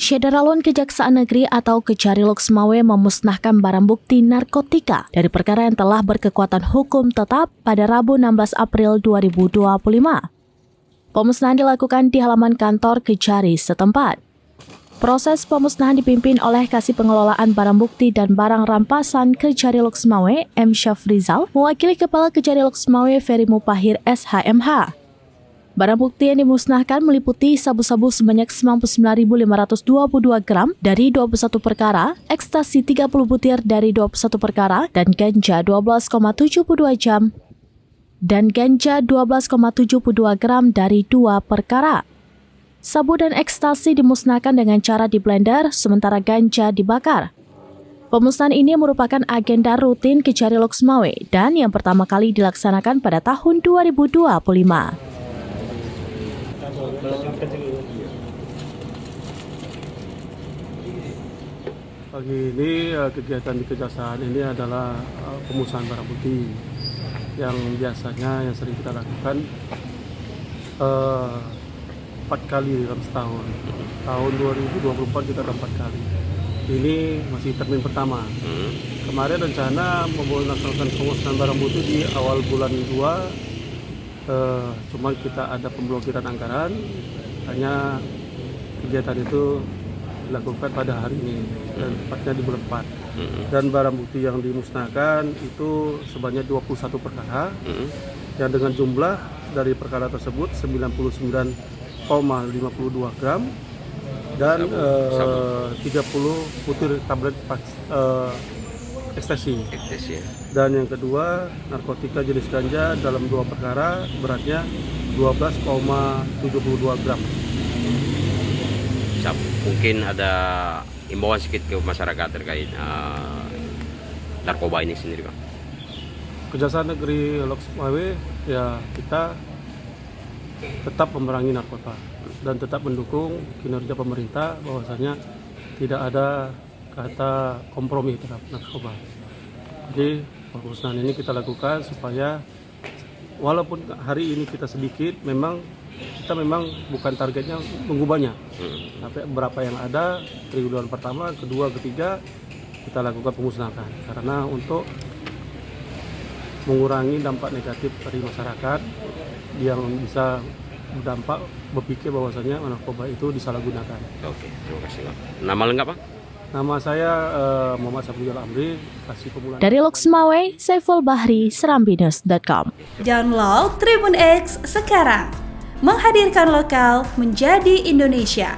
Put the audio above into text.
Syederalun Kejaksaan Negeri atau Kejari Loksmawe memusnahkan barang bukti narkotika dari perkara yang telah berkekuatan hukum tetap pada Rabu 16 April 2025. Pemusnahan dilakukan di halaman kantor Kejari setempat. Proses pemusnahan dipimpin oleh Kasih Pengelolaan Barang Bukti dan Barang Rampasan Kejari Loksmawe, M. Syafrizal, mewakili Kepala Kejari Loksmawe Ferry Mupahir SHMH. Barang bukti yang dimusnahkan meliputi sabu-sabu sebanyak 99.522 gram dari 21 perkara, ekstasi 30 butir dari 21 perkara, dan ganja 12,72 jam dan ganja 12,72 gram dari 2 perkara. Sabu dan ekstasi dimusnahkan dengan cara diblender, sementara ganja dibakar. Pemusnahan ini merupakan agenda rutin Kejari Loksmawe dan yang pertama kali dilaksanakan pada tahun 2025. Pagi ini kegiatan di Kejaksaan ini adalah pemusnahan barang bukti yang biasanya yang sering kita lakukan 4 kali dalam setahun. Tahun 2024 kita ada 4 kali. Ini masih termin pertama. Kemarin rencana melaksanakan pemusnahan barang bukti di awal bulan 2, cuma kita ada pemblokiran anggaran, hanya kegiatan itu dilakukan pada hari ini dan tepatnya di bulan 4. Dan barang bukti yang dimusnahkan itu sebanyak 21 perkara yang dengan jumlah dari perkara tersebut 99,52 gram dan 30 butir tablet ekstasi. Dan yang kedua, narkotika jenis ganja dalam 2 perkara beratnya 12,72 gram. Mungkin ada imbauan sedikit ke masyarakat terkait narkoba ini sendiri, Bang. Kejaksaan Negeri Loksmawe, ya kita tetap memerangi narkoba dan tetap mendukung kinerja pemerintah bahwasanya tidak ada kata kompromi terhadap narkoba. Jadi pemusnahan ini kita lakukan supaya walaupun hari ini kita sedikit, kita memang bukan targetnya mengubahnya. Tapi berapa yang ada, triwulan pertama, kedua, ketiga, kita lakukan pemusnahan. Karena untuk mengurangi dampak negatif dari masyarakat yang bisa berdampak berpikir bahwasanya narkoba itu disalahgunakan. Oke, terima kasih, Bang. Nama lengkap, Bang? Nama saya Muhammad Syafrizal Amri, Kasih Pengelolaan. Dari Loksmawe, Saiful Bahri, serambinus.com. Download Tribun X sekarang. Menghadirkan lokal menjadi Indonesia.